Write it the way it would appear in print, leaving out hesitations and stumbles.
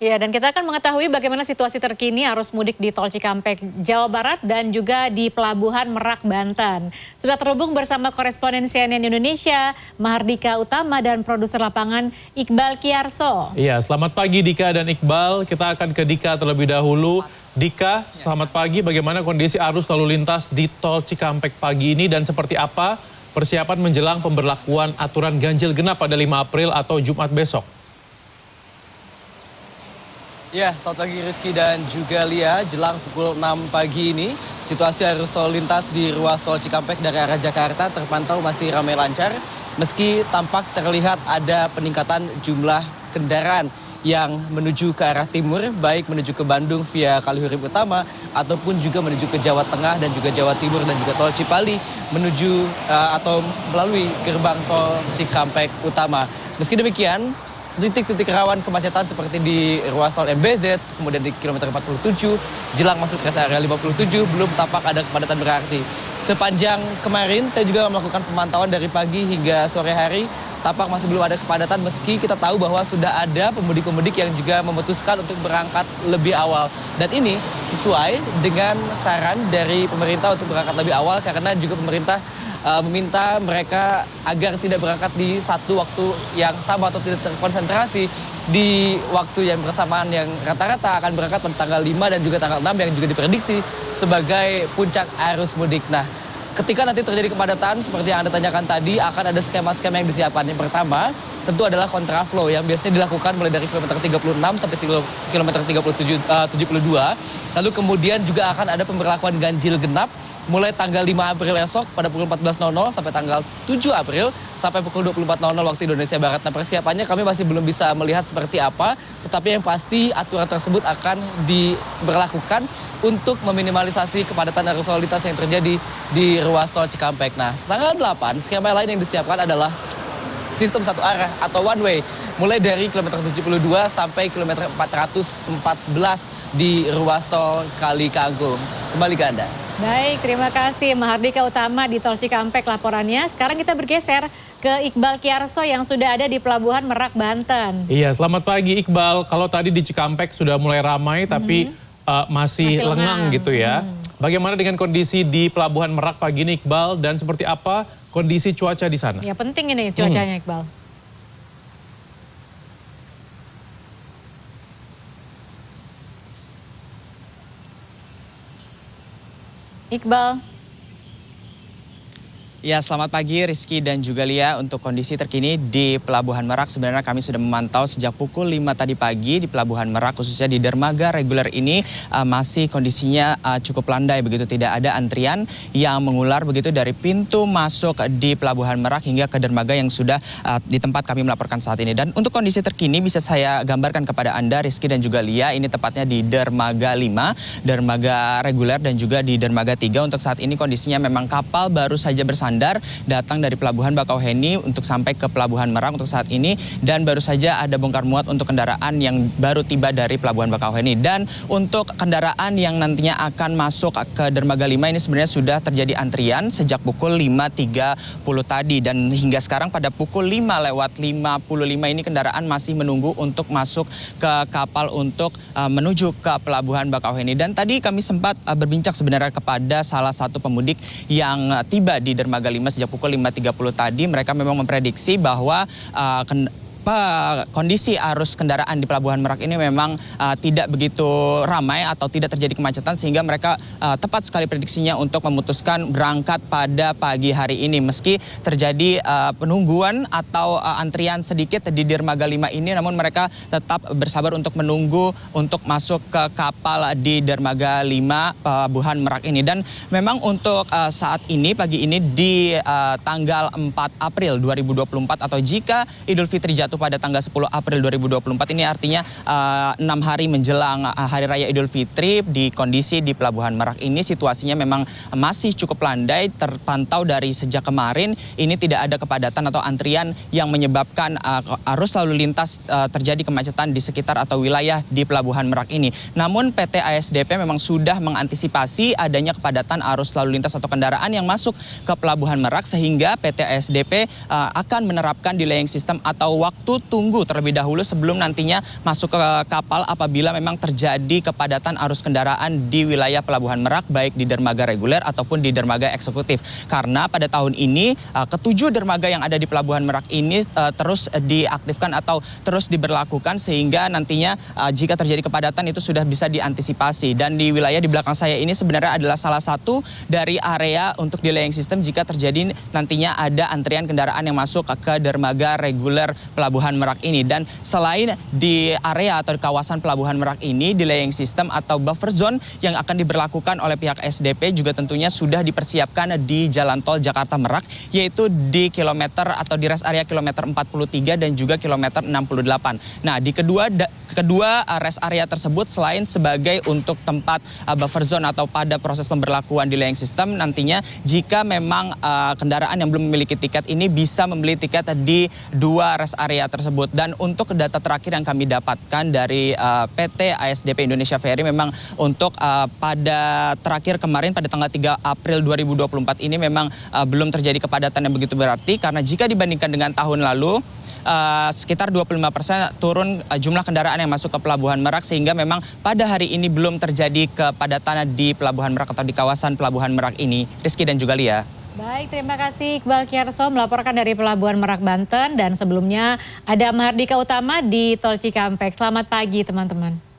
Ya, dan kita akan mengetahui bagaimana situasi terkini arus mudik di Tol Cikampek, Jawa Barat dan juga di Pelabuhan Merak, Banten. Sudah terhubung bersama koresponden CNN Indonesia, Mahardika Utama dan produser lapangan Iqbal Kiyarso. Iya, selamat pagi Dika dan Iqbal. Kita akan ke Dika terlebih dahulu. Dika, selamat pagi. Bagaimana kondisi arus lalu lintas di Tol Cikampek pagi ini dan seperti apa persiapan menjelang pemberlakuan aturan ganjil genap pada 5 April atau Jumat besok? Ya, selamat pagi Rizky dan juga Lia. Jelang pukul 6 pagi ini, situasi arus lalu lintas di ruas tol Cikampek dari arah Jakarta terpantau masih ramai lancar. Meski tampak terlihat ada peningkatan jumlah kendaraan yang menuju ke arah timur, baik menuju ke Bandung via Kalihurip Utama, ataupun juga menuju ke Jawa Tengah dan juga Jawa Timur dan juga tol Cipali menuju atau melalui gerbang tol Cikampek Utama. Meski demikian, titik-titik rawan kemacetan seperti di ruas tol MBZ, kemudian di kilometer 47, jelang masuk ke area 57, belum tampak ada kepadatan berarti. Sepanjang kemarin saya juga melakukan pemantauan dari pagi hingga sore hari, tampak masih belum ada kepadatan meski kita tahu bahwa sudah ada pemudik-pemudik yang juga memutuskan untuk berangkat lebih awal. Dan ini sesuai dengan saran dari pemerintah untuk berangkat lebih awal karena juga pemerintah meminta mereka agar tidak berangkat di satu waktu yang sama atau tidak terkonsentrasi di waktu yang bersamaan yang rata-rata akan berangkat pada tanggal 5 dan juga tanggal 6 yang juga diprediksi sebagai puncak arus mudik. Nah, ketika nanti terjadi kepadatan seperti yang Anda tanyakan tadi, akan ada skema-skema yang disiapkan. Yang pertama, tentu adalah kontraflow yang biasanya dilakukan mulai dari kilometer 36 sampai kilometer 72. Lalu kemudian juga akan ada pemberlakuan ganjil genap mulai tanggal 5 April esok pada pukul 14.00 sampai tanggal 7 April sampai pukul 24.00 waktu Indonesia Barat. Nah, persiapannya kami masih belum bisa melihat seperti apa, tetapi yang pasti aturan tersebut akan diberlakukan untuk meminimalisasi kepadatan arus lalu lintas yang terjadi di ruas tol Cikampek. Nah, tanggal 8 skema lain yang disiapkan adalah sistem satu arah atau one way mulai dari kilometer 72 sampai kilometer 414 di ruas tol Kali Kangkung. Kembali ke Anda. Baik, terima kasih Mahardika Utama di Tol Cikampek laporannya. Sekarang kita bergeser ke Iqbal Kiyarso yang sudah ada di Pelabuhan Merak, Banten. Iya, selamat pagi Iqbal. Kalau tadi di Cikampek sudah mulai ramai tapi masih lengang gitu ya. Bagaimana dengan kondisi di Pelabuhan Merak pagi ini Iqbal dan seperti apa kondisi cuaca di sana? Ya penting ini cuacanya Iqbal. Iqbal. Ya, selamat pagi Rizky dan juga Lia. Untuk kondisi terkini di Pelabuhan Merak, sebenarnya kami sudah memantau sejak pukul 5 tadi pagi di Pelabuhan Merak, khususnya di dermaga reguler ini masih kondisinya cukup landai, begitu tidak ada antrian yang mengular begitu dari pintu masuk di Pelabuhan Merak hingga ke dermaga yang sudah di tempat kami melaporkan saat ini. Dan untuk kondisi terkini bisa saya gambarkan kepada Anda Rizky dan juga Lia, ini tepatnya di dermaga 5, dermaga reguler dan juga di dermaga 3. Untuk saat ini kondisinya memang kapal baru saja bersandar datang dari Pelabuhan Bakauheni untuk sampai ke Pelabuhan Merak untuk saat ini, dan baru saja ada bongkar muat untuk kendaraan yang baru tiba dari Pelabuhan Bakauheni. Dan untuk kendaraan yang nantinya akan masuk ke dermaga 5 ini sebenarnya sudah terjadi antrian sejak pukul 5.30 tadi, dan hingga sekarang pada pukul 5:55 ini kendaraan masih menunggu untuk masuk ke kapal untuk menuju ke Pelabuhan Bakauheni. Dan tadi kami sempat berbincang sebenarnya kepada salah satu pemudik yang tiba di dermaga 5 sejak pukul 5.30 tadi. Mereka memang memprediksi bahwa kondisi arus kendaraan di Pelabuhan Merak ini memang tidak begitu ramai atau tidak terjadi kemacetan, sehingga mereka tepat sekali prediksinya untuk memutuskan berangkat pada pagi hari ini. Meski terjadi penungguan atau antrian sedikit di dermaga 5 ini, namun mereka tetap bersabar untuk menunggu untuk masuk ke kapal di dermaga 5 Pelabuhan Merak ini. Dan memang untuk saat ini, pagi ini di tanggal 4 April 2024 atau jika Idul Fitri jatuh pada tanggal 10 April 2024 ini artinya 6 hari menjelang Hari Raya Idul Fitri, di kondisi di Pelabuhan Merak ini situasinya memang masih cukup landai. Terpantau dari sejak kemarin ini tidak ada kepadatan atau antrian yang menyebabkan arus lalu lintas terjadi kemacetan di sekitar atau wilayah di Pelabuhan Merak ini. Namun PT ASDP memang sudah mengantisipasi adanya kepadatan arus lalu lintas atau kendaraan yang masuk ke Pelabuhan Merak, sehingga PT ASDP akan menerapkan delaying system atau waktu waktu tunggu terlebih dahulu sebelum nantinya masuk ke kapal apabila memang terjadi kepadatan arus kendaraan di wilayah Pelabuhan Merak baik di dermaga reguler ataupun di dermaga eksekutif. Karena pada tahun ini ketujuh dermaga yang ada di Pelabuhan Merak ini terus diaktifkan atau terus diberlakukan sehingga nantinya jika terjadi kepadatan itu sudah bisa diantisipasi. Dan di wilayah di belakang saya ini sebenarnya adalah salah satu dari area untuk delaying system jika terjadi nantinya ada antrian kendaraan yang masuk ke dermaga reguler Pelabuhan Merak ini. Dan selain di area atau di kawasan Pelabuhan Merak ini, delaying system atau buffer zone yang akan diberlakukan oleh pihak SDP juga tentunya sudah dipersiapkan di jalan tol Jakarta Merak, yaitu di kilometer atau di rest area kilometer 43 dan juga kilometer 68. Nah, di kedua rest area tersebut selain sebagai untuk tempat buffer zone atau pada proses pemberlakuan delaying system, nantinya jika memang kendaraan yang belum memiliki tiket ini bisa membeli tiket di dua rest area tersebut. Dan untuk data terakhir yang kami dapatkan dari PT ASDP Indonesia Ferry, memang untuk pada terakhir kemarin pada tanggal 3 April 2024 ini memang belum terjadi kepadatan yang begitu berarti, karena jika dibandingkan dengan tahun lalu sekitar 25% turun jumlah kendaraan yang masuk ke Pelabuhan Merak, sehingga memang pada hari ini belum terjadi kepadatan di Pelabuhan Merak atau di kawasan Pelabuhan Merak ini. Rizky dan juga Lia. Baik, terima kasih Iqbal Kiyarso melaporkan dari Pelabuhan Merak, Banten. Dan sebelumnya ada Mahardika Utama di Tol Cikampek. Selamat pagi teman-teman.